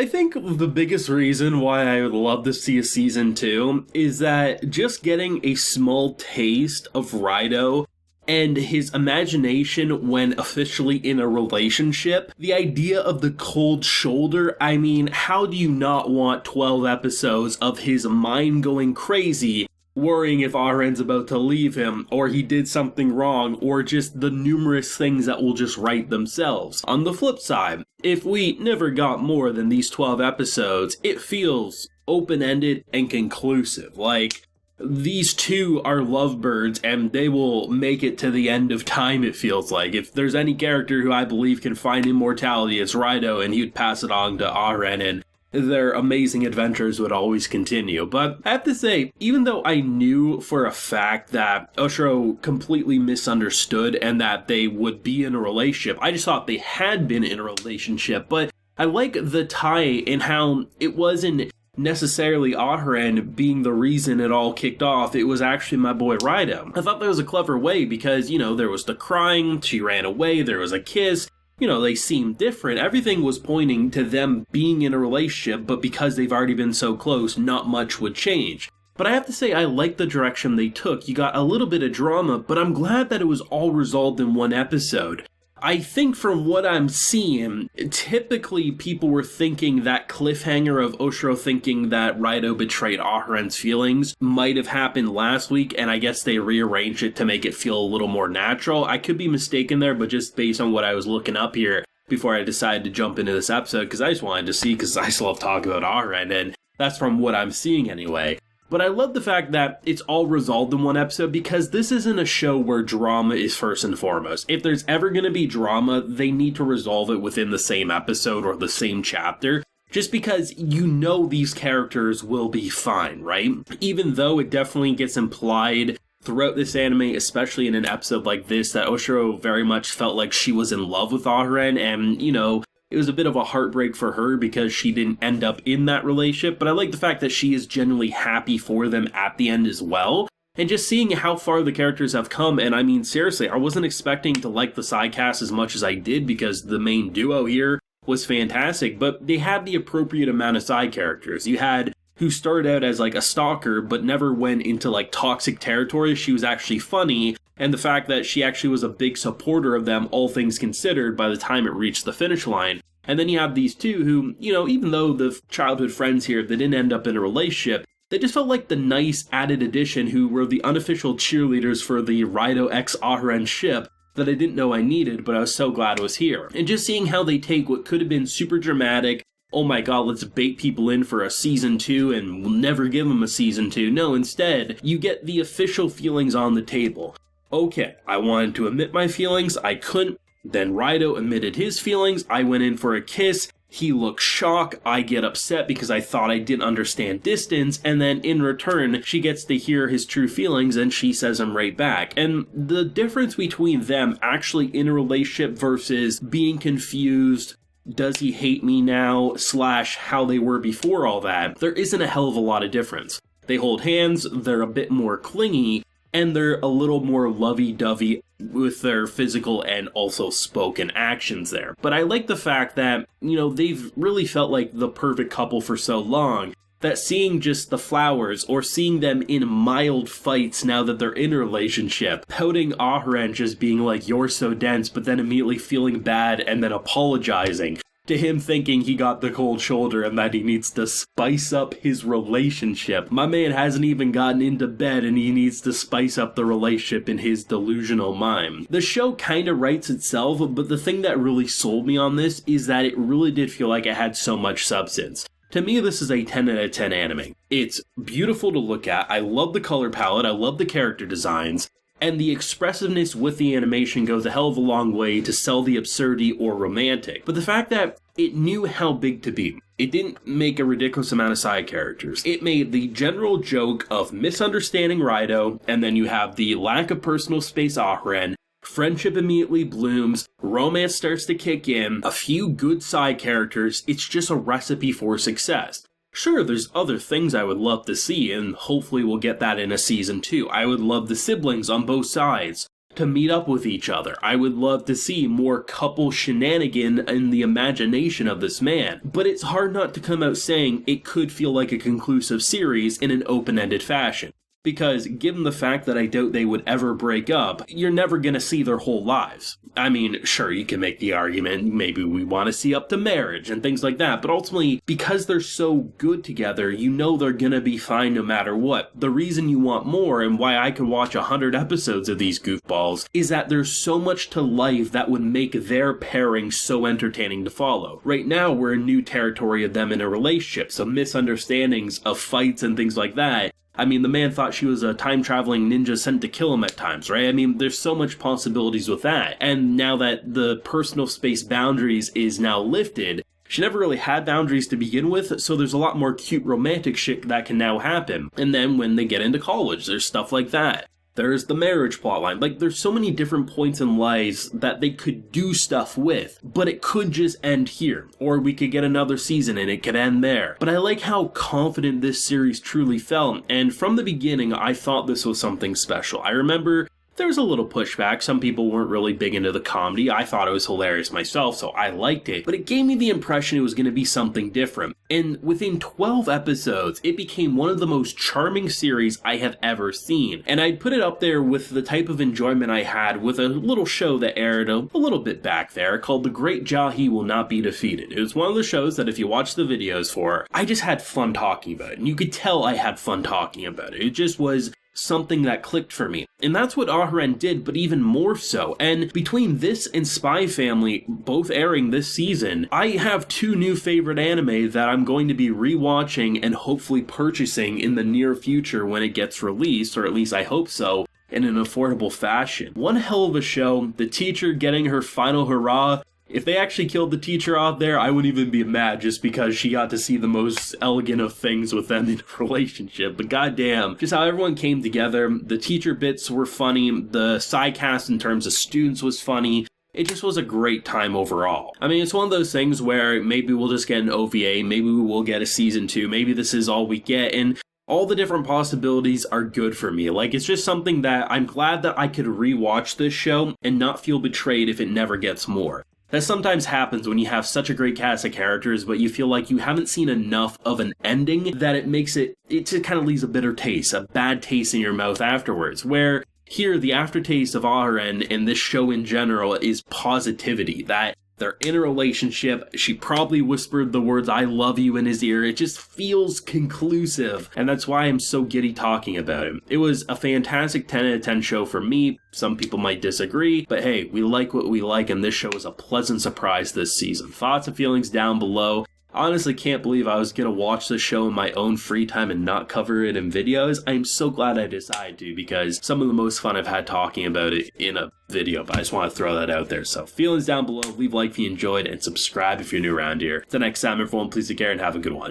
I think the biggest reason why I would love to see a season 2 is that just getting a small taste of Rido and his imagination when officially in a relationship, the idea of the cold shoulder, I mean, how do you not want 12 episodes of his mind going crazy, worrying if Ahren's about to leave him, or he did something wrong, or just the numerous things that will just right themselves. On the flip side, if we never got more than these 12 episodes, it feels open-ended and conclusive. Like, these two are lovebirds, and they will make it to the end of time, it feels like. If there's any character who I believe can find immortality, it's Rido, and he would pass it on to Aharen, and their amazing adventures would always continue. But I have to say, even though I knew for a fact that Oshiro completely misunderstood and that they would be in a relationship, I just thought they had been in a relationship. But I like the tie in how it wasn't necessarily Aharen being the reason it all kicked off. It was actually my boy Rido. I thought that was a clever way because, there was the crying, she ran away, there was a kiss. They seemed different. Everything was pointing to them being in a relationship, but because they've already been so close, not much would change. But I have to say, I like the direction they took. You got a little bit of drama, but I'm glad that it was all resolved in one episode. I think from what I'm seeing, typically people were thinking that cliffhanger of Oshiro thinking that Rido betrayed Aharen's feelings might have happened last week, and I guess they rearranged it to make it feel a little more natural. I could be mistaken there, but just based on what I was looking up here before I decided to jump into this episode, because I just wanted to see, because I still love talking about Aharen, and that's from what I'm seeing anyway. But I love the fact that it's all resolved in one episode because this isn't a show where drama is first and foremost. If there's ever going to be drama, they need to resolve it within the same episode or the same chapter. Just because these characters will be fine, right? Even though it definitely gets implied throughout this anime, especially in an episode like this, that Oshiro very much felt like she was in love with Aharen, and, it was a bit of a heartbreak for her because she didn't end up in that relationship, but I like the fact that she is genuinely happy for them at the end as well. And just seeing how far the characters have come, and I mean, seriously, I wasn't expecting to like the side cast as much as I did because the main duo here was fantastic, but they had the appropriate amount of side characters. You had who started out as like a stalker but never went into like toxic territory. She was actually funny, and the fact that she actually was a big supporter of them, all things considered, by the time it reached the finish line. And then you have these two who, even though the childhood friends here, they didn't end up in a relationship, they just felt like the nice added addition who were the unofficial cheerleaders for the Rido x Aharen ship that I didn't know I needed, but I was so glad was here. And just seeing how they take what could have been super dramatic, oh my god, let's bait people in for a season 2 and we'll never give them a season 2. No, instead, you get the official feelings on the table. Okay, I wanted to admit my feelings, I couldn't. Then Rido admitted his feelings, I went in for a kiss, he looks shocked, I get upset because I thought I didn't understand distance, and then in return, she gets to hear his true feelings and she says them right back. And the difference between them actually in a relationship versus being confused, does he hate me now, / how they were before all that, there isn't a hell of a lot of difference. They hold hands, they're a bit more clingy, and they're a little more lovey-dovey with their physical and also spoken actions there. But I like the fact that, they've really felt like the perfect couple for so long, that seeing just the flowers, or seeing them in mild fights now that they're in a relationship, pouting Aharen just being like, you're so dense, but then immediately feeling bad and then apologizing, to him thinking he got the cold shoulder and that he needs to spice up his relationship. My man hasn't even gotten into bed and he needs to spice up the relationship in his delusional mind. The show kind of writes itself, but the thing that really sold me on this is that it really did feel like it had so much substance. To me, this is a 10 out of 10 anime. It's beautiful to look at, I love the color palette, I love the character designs, and the expressiveness with the animation goes a hell of a long way to sell the absurdity or romantic. But the fact that it knew how big to be. It didn't make a ridiculous amount of side characters. It made the general joke of misunderstanding Rido, and then you have the lack of personal space Aharen, friendship immediately blooms, romance starts to kick in, a few good side characters, it's just a recipe for success. Sure, there's other things I would love to see, and hopefully we'll get that in a season 2. I would love the siblings on both sides to meet up with each other. I would love to see more couple shenanigan in the imagination of this man. But it's hard not to come out saying it could feel like a conclusive series in an open-ended fashion. Because given the fact that I doubt they would ever break up, you're never going to see their whole lives. I mean, sure, you can make the argument, maybe we want to see up to marriage and things like that, but ultimately, because they're so good together, you know they're going to be fine no matter what. The reason you want more, and why I could watch 100 episodes of these goofballs, is that there's so much to life that would make their pairing so entertaining to follow. Right now, we're in new territory of them in a relationship, so misunderstandings of fights and things like that. I mean, the man thought she was a time-traveling ninja sent to kill him at times, right? I mean, there's so much possibilities with that. And now that the personal space boundaries is now lifted, she never really had boundaries to begin with, so there's a lot more cute romantic shit that can now happen. And then when they get into college, there's stuff like that. There's the marriage plotline. Like, there's so many different points in lives that they could do stuff with, but it could just end here. Or we could get another season and it could end there. But I like how confident this series truly felt, and from the beginning, I thought this was something special. I remember there was a little pushback. Some people weren't really big into the comedy. I thought it was hilarious myself, so I liked it. But it gave me the impression it was going to be something different. And within 12 episodes, it became one of the most charming series I have ever seen. And I'd put it up there with the type of enjoyment I had with a little show that aired a little bit back there called The Great Jahi Will Not Be Defeated. It was one of the shows that if you watch the videos for, I just had fun talking about it. And you could tell I had fun talking about it. It just was something that clicked for me. And that's what Aharen did, but even more so. And between this and Spy Family, both airing this season, I have two new favorite anime that I'm going to be rewatching and hopefully purchasing in the near future when it gets released, or at least I hope so, in an affordable fashion. One hell of a show, the teacher getting her final hurrah. If they actually killed the teacher out there, I wouldn't even be mad just because she got to see the most elegant of things with them in a relationship. But goddamn, just how everyone came together. The teacher bits were funny. The side cast in terms of students was funny. It just was a great time overall. I mean, it's one of those things where maybe we'll just get an OVA, maybe we will get a season 2, maybe this is all we get, and all the different possibilities are good for me. Like, it's just something that I'm glad that I could rewatch this show and not feel betrayed if it never gets more. That sometimes happens when you have such a great cast of characters, but you feel like you haven't seen enough of an ending that it makes it just kind of leaves a bitter taste, a bad taste in your mouth afterwards. Where here, the aftertaste of Aharen and this show in general is positivity, that they're in a relationship. She probably whispered the words, "I love you" in his ear. It just feels conclusive. And that's why I'm so giddy talking about it. It was a fantastic 10 out of 10 show for me. Some people might disagree, but hey, we like what we like, and this show is a pleasant surprise this season. Thoughts and feelings down below. I honestly can't believe I was going to watch this show in my own free time and not cover it in videos. I'm so glad I decided to, because some of the most fun I've had talking about it in a video, but I just want to throw that out there. So feelings down below, leave a like if you enjoyed, and subscribe if you're new around here. Till next time, everyone, please take care and have a good one.